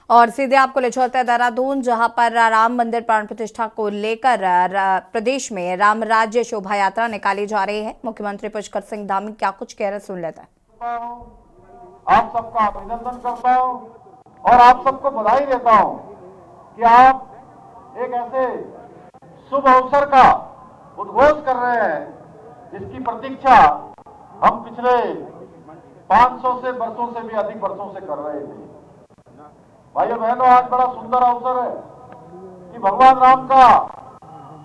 और सीधे आपको ले चलते हैं देहरादून, जहां पर राम मंदिर प्राण प्रतिष्ठा को लेकर प्रदेश में राम राज्य शोभा यात्रा निकाली जा रही है। मुख्यमंत्री पुष्कर सिंह धामी क्या कुछ कह रहे, सुन लेते हैं। आप सबका अभिनंदन करता हूं और आप सबको बधाई देता हूं कि आप एक ऐसे शुभ अवसर का उद्घोष कर रहे हैं जिसकी प्रतीक्षा हम पिछले 500 से वर्षों से भी अधिक वर्षों से कर रहे थे। भाइयों बहनों, आज बड़ा सुंदर अवसर है कि भगवान राम का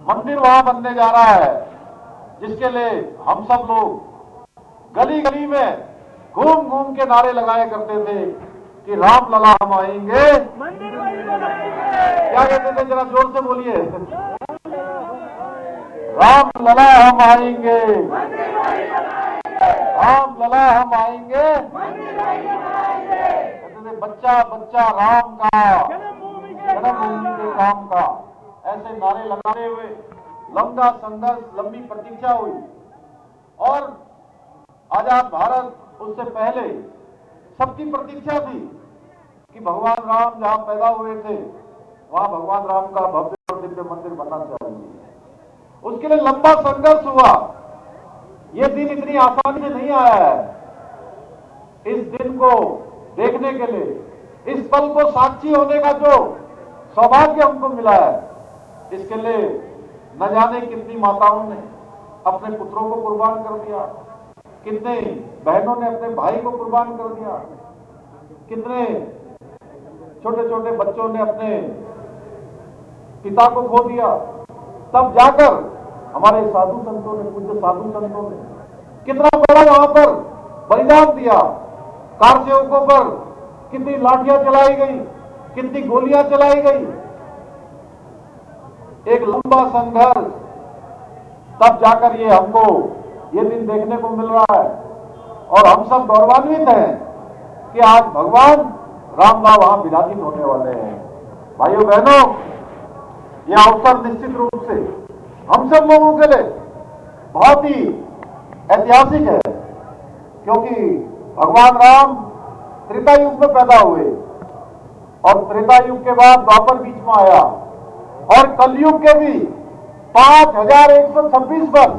मंदिर वहां बनने जा रहा है, जिसके लिए हम सब लोग गली गली में घूम घूम के नारे लगाया करते थे कि राम लला हम आएंगे। क्या कहते थे, जरा जोर से बोलिए, राम लला हम आएंगे, राम लला हम आएंगे। बच्चा बच्चा राम का, जन्मभूमि के राम का, ऐसे नारे लगाते हुए लंबा संघर्ष, लंबी प्रतीक्षा हुई और आजाद भारत उससे पहले सबकी प्रतीक्षा थी कि भगवान राम जहां पैदा हुए थे वहां भगवान राम का भव्य और दिव्य मंदिर बनना चाहिए। उसके लिए लंबा संघर्ष हुआ। ये दिन इतनी आसानी से नहीं आया है। इस दिन को देखने के लिए, इस पल को साक्षी होने का जो सौभाग्य हमको मिला है, इसके लिए न जाने कितनी माताओं ने अपने पुत्रों को कुर्बान कर दिया, कितने बहनों ने अपने भाई को कुर्बान कर दिया, कितने छोटे छोटे बच्चों ने अपने पिता को खो दिया। तब जाकर हमारे साधु संतों ने, पूज्य साधु संतों ने कितना बड़ा वहां पर बलिदान दिया। कार सेवकों पर कितनी लाठियां चलाई गई, कितनी गोलियां चलाई गई। एक लंबा संघर्ष, तब जाकर ये हमको ये दिन देखने को मिल रहा है और हम सब गौरवान्वित हैं कि आज भगवान रामलाल वहां विराजित होने वाले हैं। भाइयों बहनों, यह अवसर निश्चित रूप से हम सब लोगों के लिए बहुत ही ऐतिहासिक है, क्योंकि भगवान राम त्रेता युग में पैदा हुए और त्रेता युग के बाद द्वापर बीच में आया और कलयुग के भी 5126 वर्ष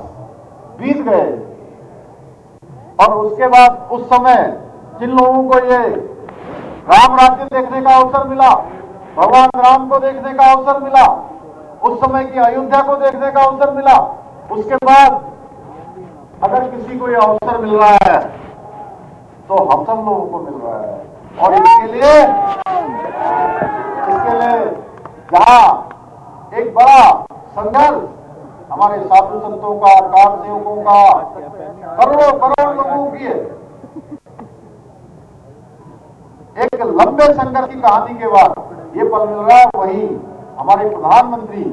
बीत गए। और उसके बाद उस समय जिन लोगों को ये राम राज्य देखने का अवसर मिला, भगवान राम को देखने का अवसर मिला, उस समय की अयोध्या को देखने का अवसर मिला, उसके बाद अगर किसी को यह अवसर मिल रहा है तो हम सब लोगों को मिल रहा है। और इसके लिए जहां एक बड़ा संघर्ष हमारे साधु संतों का, कार सेवकों का, करोड़ों करोड़ लोगों की है, एक लंबे संघर्ष की कहानी के बाद ये पल मिल रहा है, वही हमारे प्रधानमंत्री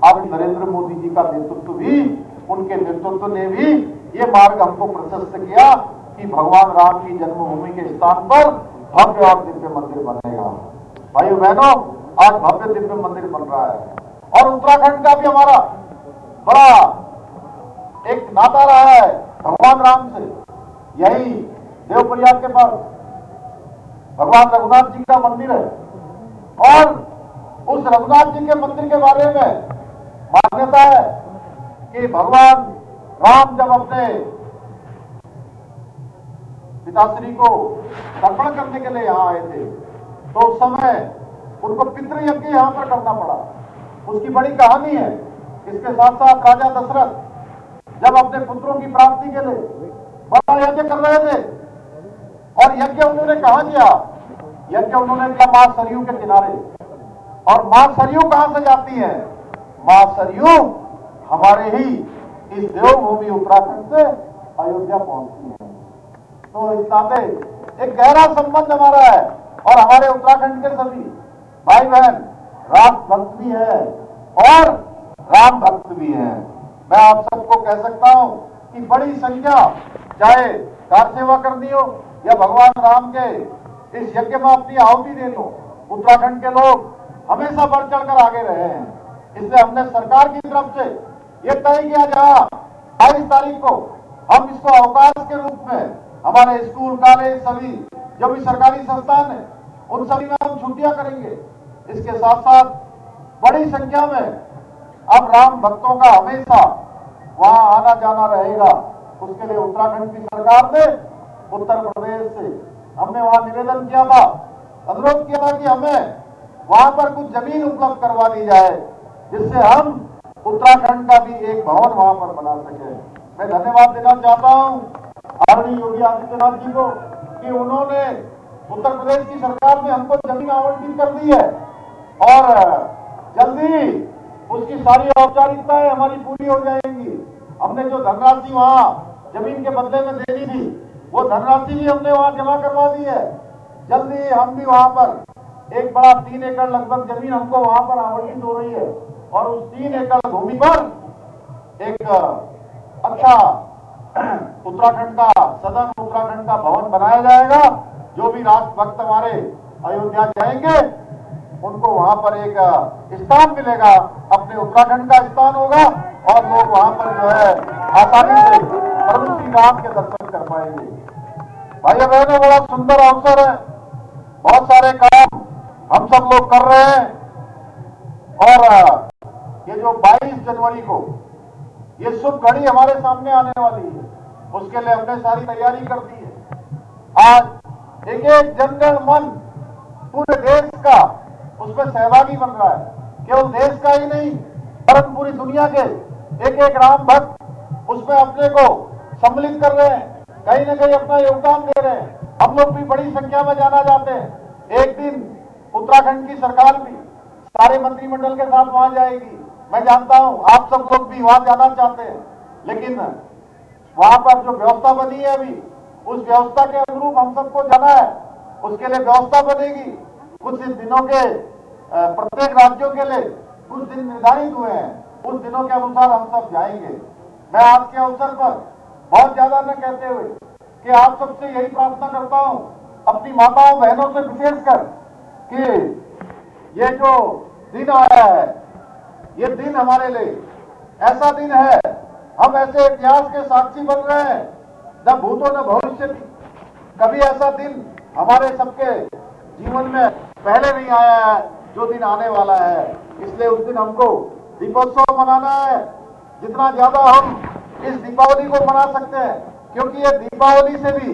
आज नरेंद्र मोदी जी का नेतृत्व भी, उनके नेतृत्व ने भी ये मार्ग हमको प्रशस्त किया कि भगवान राम की जन्मभूमि के स्थान पर भव्य और दिव्य मंदिर बनेगा। भाइयों बहनों, आज भव्य दिव्य मंदिर बन रहा है और उत्तराखंड का भी हमारा बड़ा एक नाता रहा है भगवान राम से। यही देवप्रयाग के पास भगवान रघुनाथ जी का मंदिर है और उस रघुनाथ जी के मंदिर के बारे में मान्यता है कि भगवान राम जब अपने पिताश्री को तर्पण करने के लिए यहां आए थे तो उस समय उनको पितृयज्ञ यहां पर करना पड़ा। उसकी बड़ी कहानी है। इसके साथ साथ राजा दशरथ जब अपने पुत्रों की प्राप्ति के लिए बड़ा यज्ञ कर रहे थे और यज्ञ उन्होंने कहां किया, यज्ञ उन्होंने किया मां सरयू के किनारे। और मां सरयू कहां से जाती है? मां सरयू हमारे ही इस देवभूमि उत्तराखंड से अयोध्या पहुंचती है। तो इस नाते एक गहरा संबंध हमारा है और हमारे उत्तराखंड के सभी भाई बहन राम भक्त भी है और राम भक्त भी है। मैं आप सबको कह सकता हूं कि बड़ी संख्या, चाहे कार सेवा करनी हो या भगवान राम के इस यज्ञ में अपनी आहुति दे लो, उत्तराखंड के लोग हमेशा बढ़ चढ़कर आगे रहे हैं। इसलिए हमने सरकार की तरफ से यह तय किया, जहां 22 तारीख को हम इसको अवकाश के रूप में हमारे स्कूल, कॉलेज, सभी जो भी सरकारी संस्थान है उन सभी में हम छुट्टियां करेंगे। इसके साथ साथ बड़ी संख्या में अब राम भक्तों का हमेशा वहां आना जाना रहेगा। उसके लिए उत्तराखंड की सरकार ने उत्तर प्रदेश से हमने वहां निवेदन किया था, अनुरोध किया था कि हमें वहां पर कुछ जमीन उपलब्ध करवा दी जाए, जिससे हम उत्तराखंड का भी एक भवन वहां पर बना सके। मैं धन्यवाद देना चाहता हूं आदरणीय योगी आदित्यनाथ जी को कि उन्होंने उत्तर प्रदेश की सरकार ने हमको जमीन आवंटित कर दी है और जल्दी उसकी सारी औपचारिकताएं हमारी पूरी हो जाएंगी। हमने जो धनराशि वहां जमीन के बदले में देनी थी, वो धनराशि भी हमने वहां जमा करवा दी है। जल्दी हम भी वहां पर एक बड़ा 3 एकड़ लगभग जमीन हमको वहां पर आवंटित हो रही है और उस 3 एकड़ भूमि पर एक अच्छा उत्तराखंड का सदन, उत्तराखंड का भवन बनाया जाएगा। जो भी राष्ट्रभक्त हमारे अयोध्या जाएंगे उनको वहां पर एक स्थान मिलेगा, अपने उत्तराखंड का स्थान होगा और लोग वहां पर जो है आसानी से प्रभु श्री राम के दर्शन कर पाएंगे। भाइयों बहनों, बड़ा सुंदर अवसर है, बहुत सारे काम हम सब लोग कर रहे हैं और ये जो 22 जनवरी को ये शुभ घड़ी हमारे सामने आने वाली है, उसके लिए हमने सारी तैयारी कर दी है। आज एक एक जनगण मन पूरे देश का उसमें सहभागी बन रहा है, केवल देश का ही नहीं वरन पूरी दुनिया के एक एक राम भक्त उसमें अपने को सम्मिलित कर रहे हैं, कहीं ना कहीं अपना योगदान दे रहे हैं। हम लोग भी बड़ी संख्या में जाना चाहते हैं। एक दिन उत्तराखंड की सरकार भी सारे मंत्रिमंडल के साथ वहां जाएगी। मैं जानता हूं आप सब लोग भी वहां जाना चाहते हैं, लेकिन वहां पर जो व्यवस्था बनी है अभी, उस व्यवस्था के अनुरूप हम सबको जाना है। उसके लिए व्यवस्था बनेगी। कुछ दिनों के प्रत्येक राज्यों के लिए कुछ दिन निर्धारित हुए हैं, उस दिनों के अनुसार हम सब जाएंगे। मैं आज के अवसर पर बहुत ज्यादा न कहते हुए कि आप सबसे यही प्रार्थना करता हूं, अपनी माताओं बहनों से विशेषकर, कि ये जो दिन आया है, ये दिन हमारे लिए ऐसा दिन है, हम ऐसे इतिहास के साक्षी बन रहे हैं, न भूतो न भविष्य। कभी ऐसा दिन हमारे सबके जीवन में पहले नहीं आया है जो दिन आने वाला है। इसलिए उस दिन हमको दीपोत्सव मनाना है। जितना ज्यादा हम इस दीपावली को मना सकते हैं, क्योंकि ये दीपावली से भी